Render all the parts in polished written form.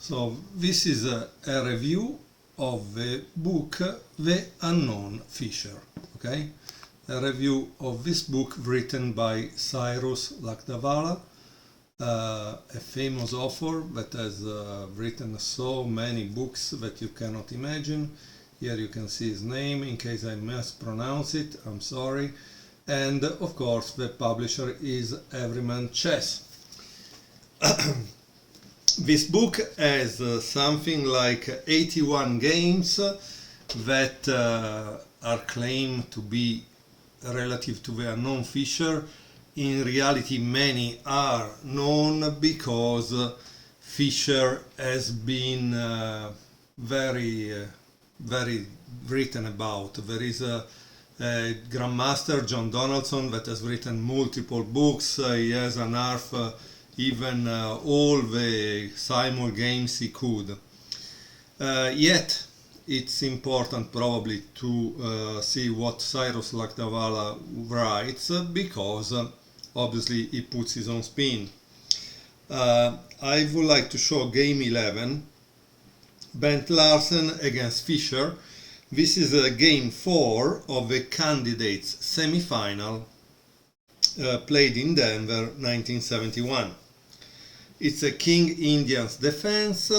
So this is a review of the book The Unknown Fischer, okay? A review of this book written by Cyrus Lakdawala, a famous author that has written so many books that you cannot imagine. Here you can see his name. In case I mispronounce it, I'm sorry. And of course the publisher is Everyman Chess. This book has something like 81 games that are claimed to be relative to the Unknown Fischer. In reality, many are known because Fischer has been very written about. There is a Grandmaster, John Donaldson, that has written multiple books. He has unearthed even all the Simon games he could. Yet, it's important probably to see what Cyrus Lakdawala writes, because obviously he puts his own spin. I would like to show game 11, Bent Larsen against Fischer. This is game 4 of the candidates semi-final played in Denver 1971. It's a King Indians defense.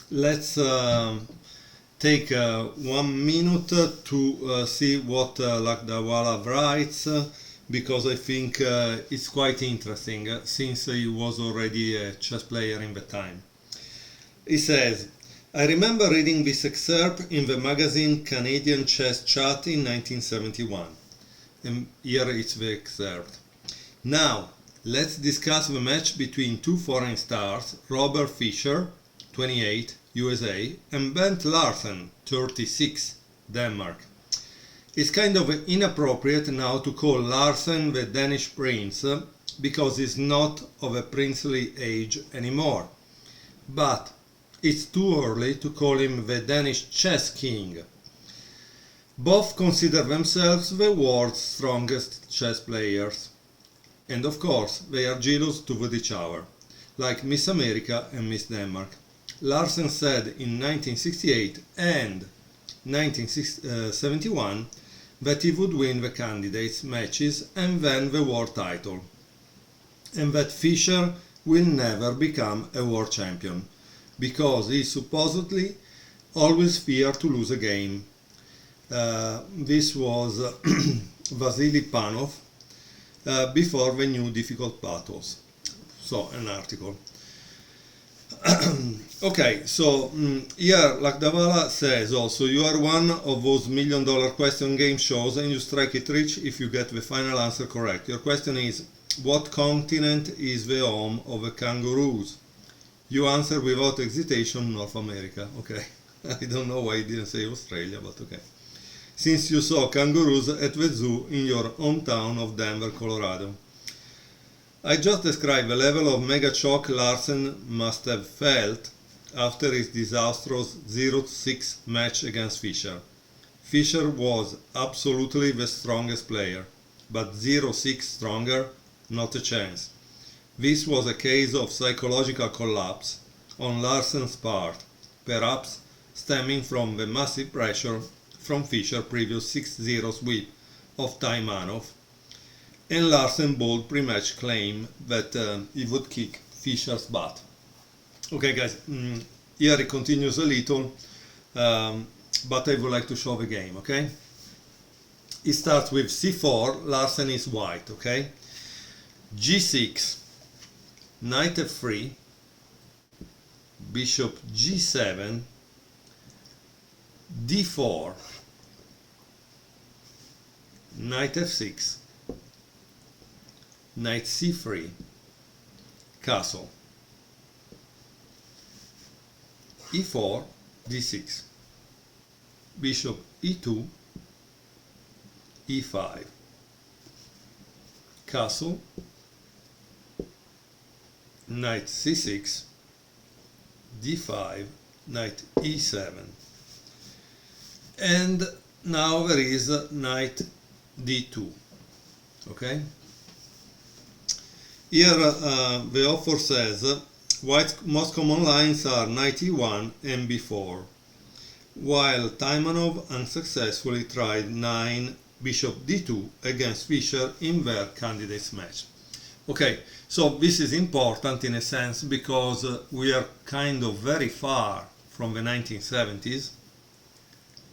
Let's take 1 minute to see what Lakdawala writes, because I think it's quite interesting, since he was already a chess player in the time. He says, I remember reading this excerpt in the magazine Canadian Chess Chat in 1971. And here it's the excerpt. Now, let's discuss the match between two foreign stars, Robert Fischer, 28, USA, and Bent Larsen, 36, Denmark. It's kind of inappropriate now to call Larsen the Danish prince, because he's not of a princely age anymore. But it's too early to call him the Danish chess king. Both consider themselves the world's strongest chess players. And of course, they are jealous toward each other, like Miss America and Miss Denmark. Larsen said in 1968 and 1971 that he would win the candidates' matches and then the world title, and that Fischer will never become a world champion, because he supposedly always feared to lose a game. This was Vasily Panov before the new difficult battles. So, an article. Okay, so here Lakdawala says also, you are one of those $1 million question game shows and you strike it rich if you get the final answer correct. Your question is, what continent is the home of the kangaroos? You answer without hesitation, North America. Okay, I don't know why he didn't say Australia, but okay. Since you saw kangaroos at the zoo in your hometown of Denver, Colorado. I just described the level of mega shock Larsen must have felt after his disastrous 0-6 match against Fischer. Fischer was absolutely the strongest player, but 0-6 stronger? Not a chance. This was a case of psychological collapse on Larsen's part, perhaps stemming from the massive pressure from Fischer's previous 6-0 sweep of Taimanov, and Larsen's bold pre-match claim that he would kick Fischer's butt. Okay guys, here it continues a little, but I would like to show the game, okay? It starts with c4, Larsen is white, okay? g6, knight f3, bishop g7, d4, knight f6, knight c3, castle, e4, d6, bishop e2, e5, castle, knight c6, d5, knight e7, and now there is knight d2. Okay, here the author says White's most common lines are knight e1 and b4, while Taimanov unsuccessfully tried 9 bishop d2 against Fischer in their candidates match. Okay, so this is important in a sense because we are kind of very far from the 1970s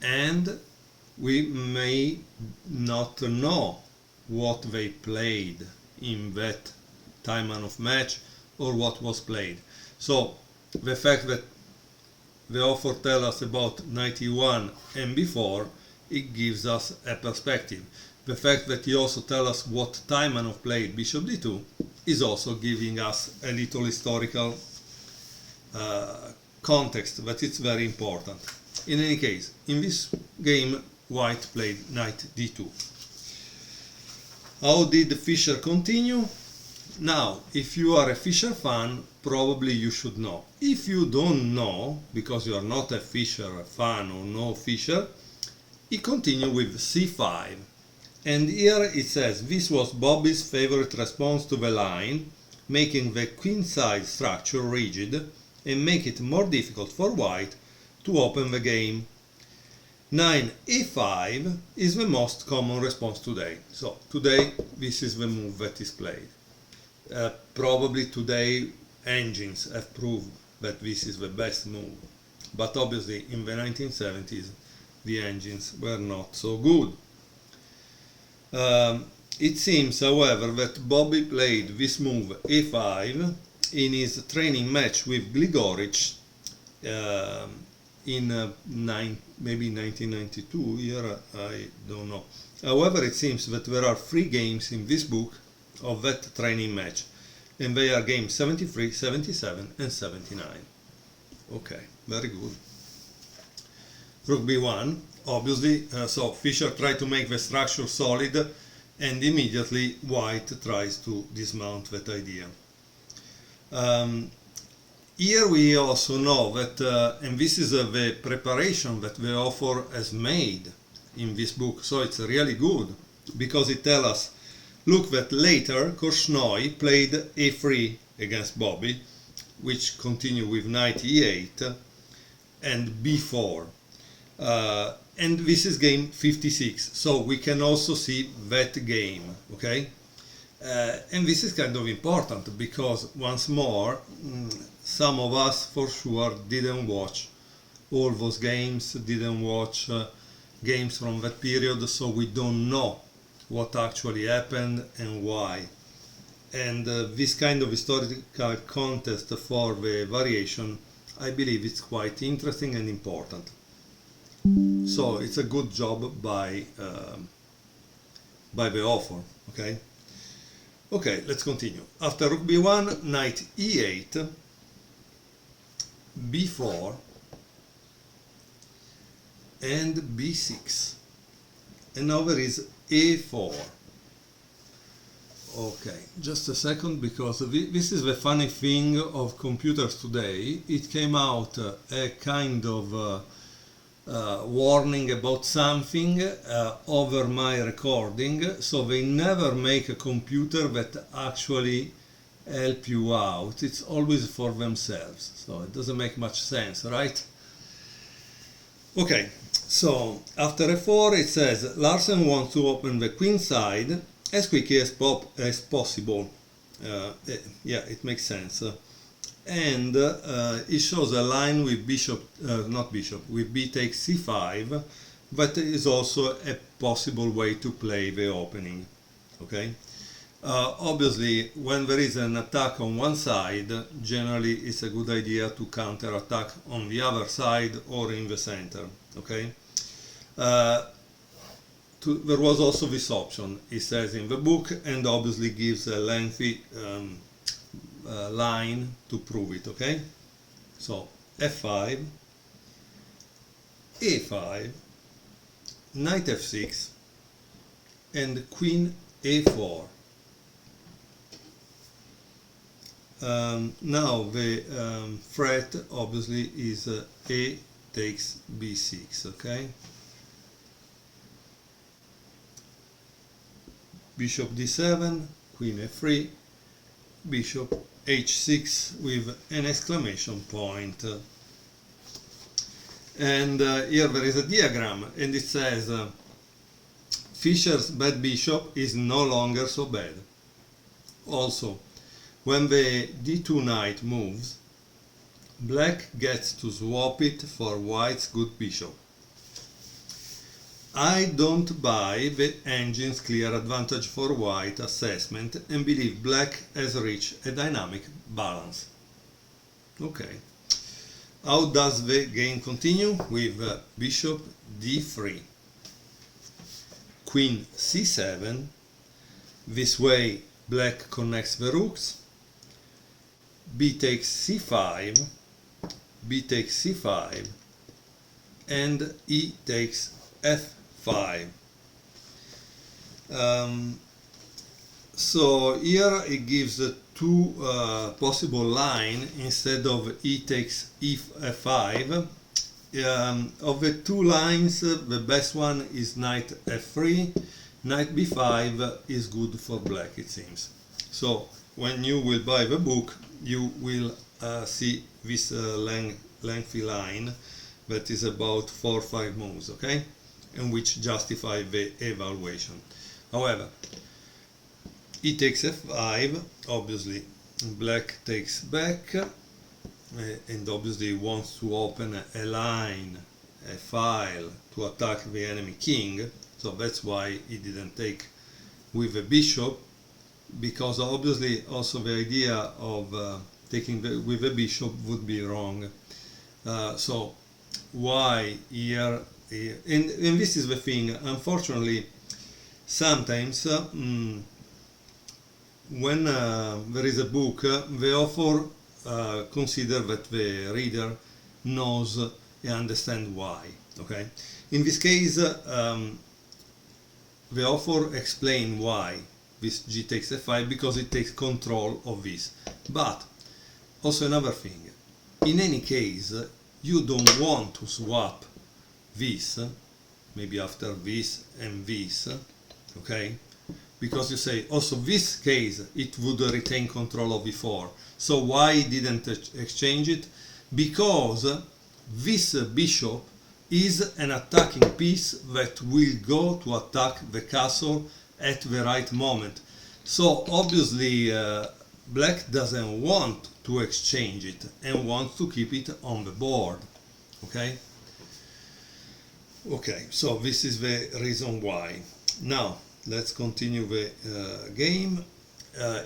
and we may not know what they played in that Taimanov match or what was played. So the fact that the author tells us about knight e1 and b4, it gives us a perspective. The fact that he also tells us what Taimanov played bishop d2 is also giving us a little historical context, but it's very important. In any case, in this game, White played knight d2. How did Fischer continue? Now, if you are a Fischer fan, probably you should know. If you don't know, because you are not a Fischer fan or no Fischer, he continued with c5. And here it says this was Bobby's favorite response to the line, making the queenside structure rigid and make it more difficult for White to open the game. 9a5 is the most common response today. So today this is the move that is played. Probably today engines have proved that this is the best move, but obviously in the 1970s the engines were not so good. It seems, however, that Bobby played this move a5 in his training match with Grigorich in maybe 1992, here I don't know. However, it seems that there are 3 games in this book of that training match, and they are games 73, 77 and 79. Okay, very good. Rook b1, obviously, so Fischer tried to make the structure solid and immediately White tries to dismount that idea. Here we also know that, and this is the preparation that the author has made in this book, so it's really good, because it tells us, look, that later Korchnoi played a3 against Bobby, which continued with knight e8 and b4. And this is game 56, so we can also see that game, okay? And this is kind of important because, once more, some of us for sure didn't watch all those games, didn't watch games from that period, so we don't know what actually happened and why. And this kind of historical contest for the variation, I believe it's quite interesting and important. So it's a good job by the author, okay? Okay, let's continue. After rook b1, knight e8, b4, and b6. And now there is a4. Okay, just a second, because this is the funny thing of computers today. It came out a kind of warning about something over my recording, so they never make a computer that actually help you out. It's always for themselves, so it doesn't make much sense, right? Okay, so after f4 it says Larsen wants to open the queen side as quickly as possible. Yeah, it makes sense. And it shows a line with with b takes c5, but is also a possible way to play the opening. Okay. Obviously, when there is an attack on one side, generally it's a good idea to counter attack on the other side or in the center. Okay. There was also this option, it says in the book, and obviously gives a lengthy line to prove it. Okay, so f5, a5, knight f6, and queen a4. Now the threat obviously is a takes b6. Okay, bishop d7, queen f3, bishop h6 with an exclamation point. And here there is a diagram, and it says Fischer's bad bishop is no longer so bad. Also, when the d2 knight moves, black gets to swap it for white's good bishop. I don't buy the engine's clear advantage for white assessment and believe black has reached a dynamic balance. Okay. How does the game continue? With bishop d3, queen c7, this way black connects the rooks, b takes c5, b takes c5, and e takes f5. So here it gives two possible line instead of e takes f5. Of the two lines, the best one is knight f3. Knight b5 is good for black, it seems. So when you will buy the book, you will see this lengthy line that is about 4 or 5 moves, okay, and which justify the evaluation. However, e takes f5, obviously black takes back, and obviously wants to open a line, a file to attack the enemy king, so that's why he didn't take with the bishop, because obviously also the idea of taking with the bishop would be wrong. So why here, and this is the thing, unfortunately, sometimes when there is a book, the author consider that the reader knows and understands why. Okay, in this case, the author explain why this g takes f5, because it takes control of this. But also another thing, in any case, you don't want to swap this, maybe after this and this, okay? Because you say, also this case, it would retain control of e4. So why didn't exchange it? Because this bishop is an attacking piece that will go to attack the castle at the right moment. So obviously black doesn't want to exchange it and wants to keep it on the board. Okay? Okay, so this is the reason why. Now, let's continue the game.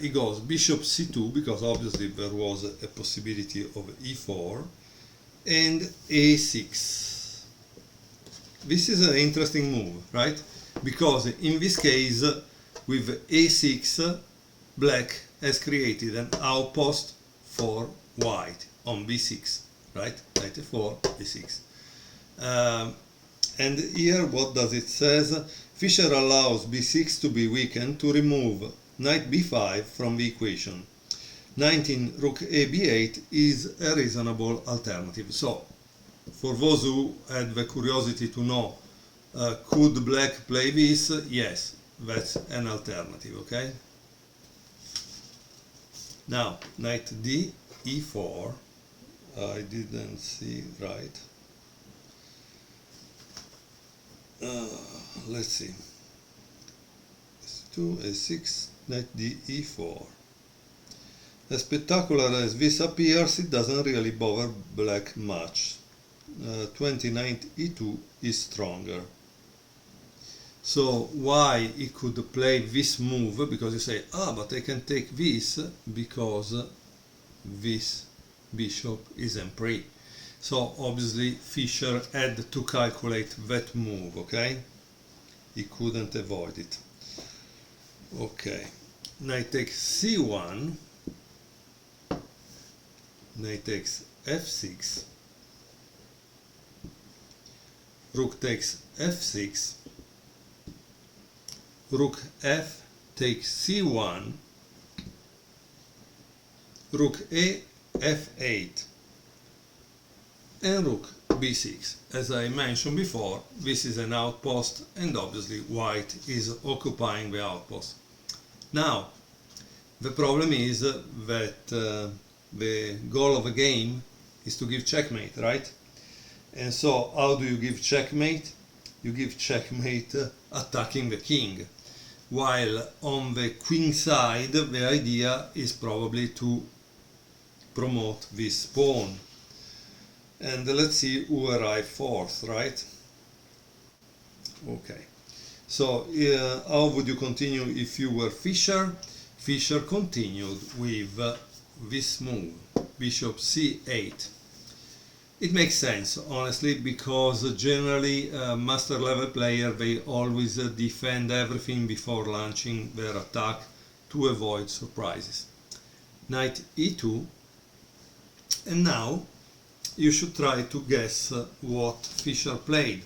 He goes bishop c2, because obviously there was a possibility of e4, and a6. This is an interesting move, right? Because in this case, with a6, black has created an outpost for white on b6, right? Knight f4, b6. And here, what does it says? Fischer allows b6 to be weakened to remove knight b5 from the equation. Knight in rook a b8 is a reasonable alternative. So, for those who had the curiosity to know, could black play this? Yes, that's an alternative, okay? Now, knight d, e4, I didn't see right. Let's see. S2, a6, knight d, e4. As spectacular as this appears, it doesn't really bother black much. 20 knight e2 is stronger. So why he could play this move? Because you say, but I can take this because this bishop is m3. So obviously Fischer had to calculate that move, okay? He couldn't avoid it. Okay, knight takes c1, knight takes f6, rook takes f6, rook f takes c1, rook a f8, and rook b6. As I mentioned before, this is an outpost, and obviously white is occupying the outpost. Now, The problem is that the goal of a game is to give checkmate, right? And so how do you give checkmate? You give checkmate attacking the king. While on the queen side, the idea is probably to promote this pawn. And let's see who arrived fourth, right? Okay. So how would you continue if you were Fischer? Fischer continued with this move, bishop c8. It makes sense, honestly, because generally master level player, they always defend everything before launching their attack to avoid surprises. Knight e2, and now you should try to guess what Fischer played.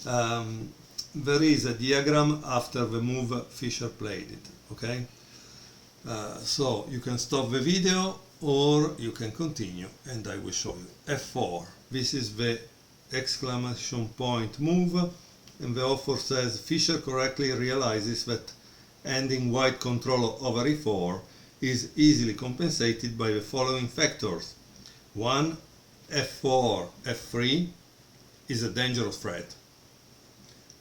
There is a diagram after the move Fischer played it, okay? So you can stop the video or you can continue and I will show you. f4, this is the exclamation point move, and the author says Fischer correctly realizes that ending white control over e4 is easily compensated by the following factors. 1. f4, f3 is a dangerous threat.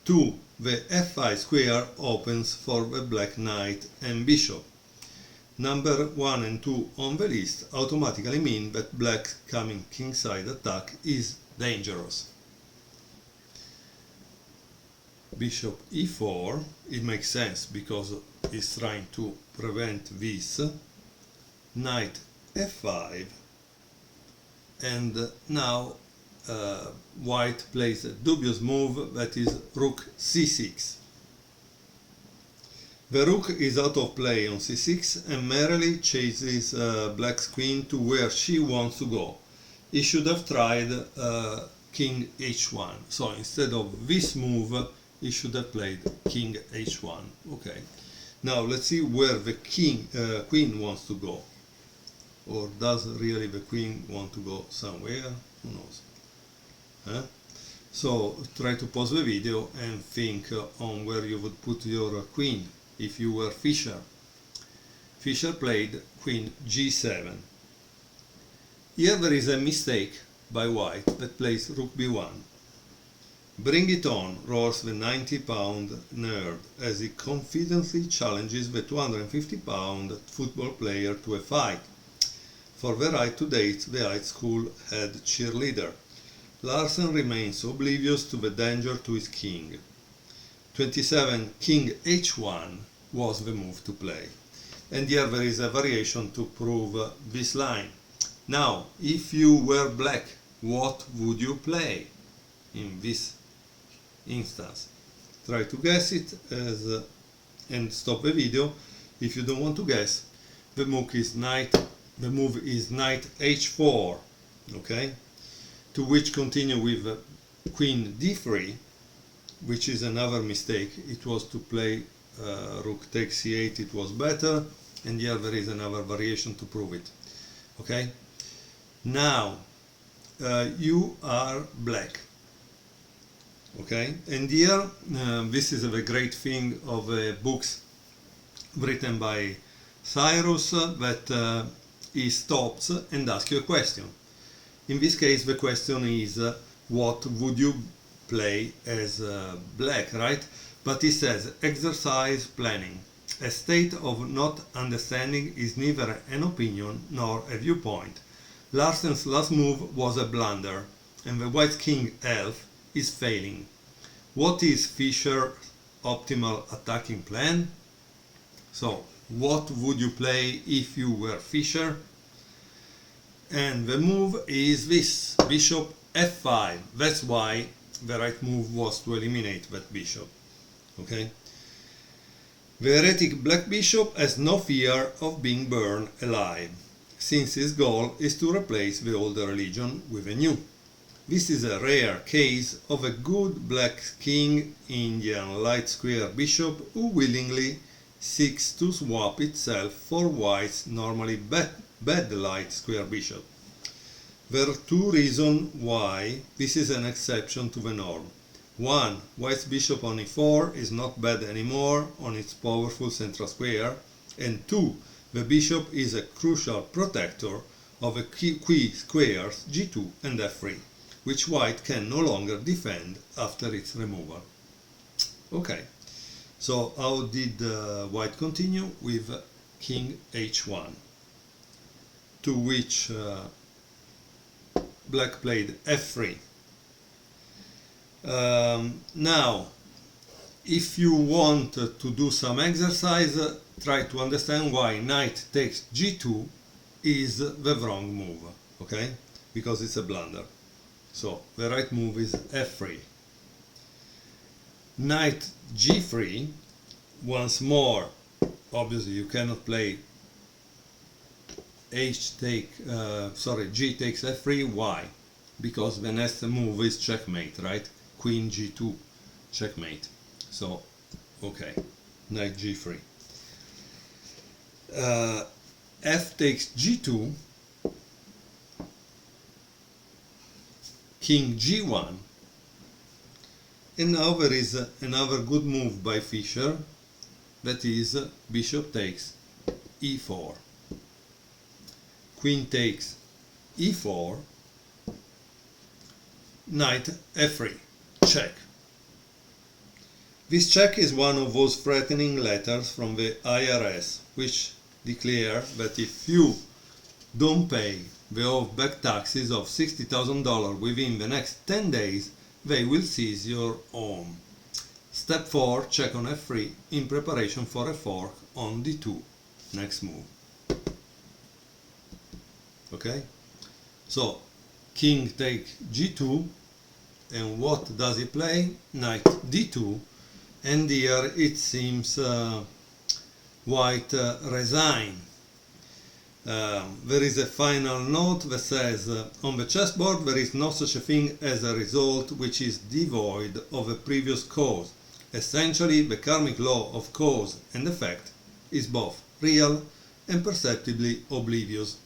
2. The fi square opens for the black knight and bishop. Number 1 and 2 on the list automatically mean that black's coming kingside attack is dangerous. Bishop e4, it makes sense because it's trying to prevent this. Knight f5, and now white plays a dubious move, that is rook c6. The rook is out of play on c6 and merrily chases black's queen to where she wants to go. He should have tried king h1. So instead of this move, he should have played king h1. Okay. Now let's see where the queen wants to go. Or does really the queen want to go somewhere? Who knows? Huh? So try to pause the video and think on where you would put your queen if you were Fischer. Fischer played queen g7. Here there is a mistake by white that plays rook b1. Bring it on, roars the 90-pound nerd as he confidently challenges the 250-pound football player to a fight for the right to date the high school head cheerleader. Larsen remains oblivious to the danger to his king. 27 king h1 was the move to play. And here there is a variation to prove this line. Now, if you were black, what would you play in this instance? Try to guess it and stop the video. If you don't want to guess, the move is knight h4, okay? To which continue with queen d3, which is another mistake. It was to play rook takes c8, it was better, and here there is another variation to prove it. Okay? Now, you are black. Okay? And here, this is the great thing of books written by Cyrus, that he stops and asks you a question. In this case, the question is, what would you play as black, right? But he says, exercise planning. A state of not understanding is neither an opinion nor a viewpoint. Larsen's last move was a blunder, and the white king elf is failing. What is Fischer's optimal attacking plan? So, what would you play if you were Fischer? And the move is this, bishop f5. That's why the right move was to eliminate that bishop. Okay? The heretic black bishop has no fear of being burned alive, since his goal is to replace the older religion with a new. This is a rare case of a good black king Indian light square bishop who willingly seeks to swap itself for white's normally bad light square bishop. There are two reasons why this is an exception to the norm. 1. White's bishop on e4 is not bad anymore on its powerful central square, and 2. The bishop is a crucial protector of the key squares g2 and f3, which white can no longer defend after its removal. Okay, so how did white continue? With king h1, to which black played f3. Now, if you want to do some exercise, try to understand why knight takes g2 is the wrong move, okay? Because it's a blunder. So the right move is f3. Knight g3, once more, obviously you cannot play g takes f3. Why? Because the next move is checkmate, right? Queen g2, checkmate. So, okay, knight g3. F takes g2, king g1, and now there is another good move by Fischer, that is bishop takes e4, queen takes e4, knight f3, check. This check is one of those threatening letters from the IRS, which declare that if you don't pay the back taxes of $60,000 within the next 10 days, they will seize your home. Step 4, check on f3 in preparation for a fork on d2, next move. Okay? So, king takes g2, and what does he play? Knight d2, and here it seems white resign. There is a final note that says, on the chessboard there is no such a thing as a result which is devoid of a previous cause. Essentially, the karmic law of cause and effect is both real and perceptibly obvious.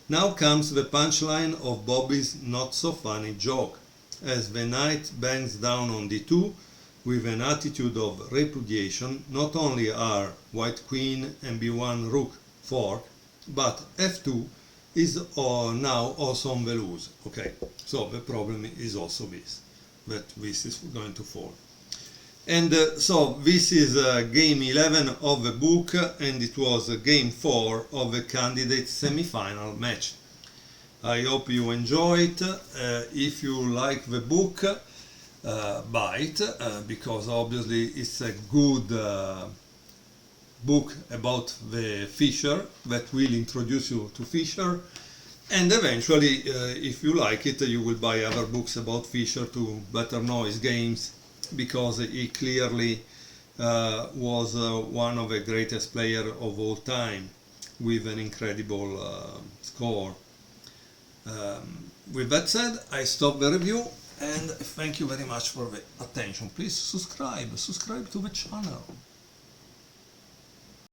Now comes the punchline of Bobby's not so funny joke. As the knight bangs down on d2 with an attitude of repudiation, not only are white queen and b1 rook fork, but f2 is now also on the loose. Okay, so the problem is also this, that this is going to fall. And so this is game 11 of the book, and it was game 4 of the candidate semi-final match. I hope you enjoy it. If you like the book, buy it, because obviously it's a good book about the Fischer that will introduce you to Fischer, and eventually if you like it, you will buy other books about Fischer to better know his games, because he clearly was one of the greatest players of all time, with an incredible score. With that said, I stop the review, and thank you very much for the attention. Please subscribe to the channel.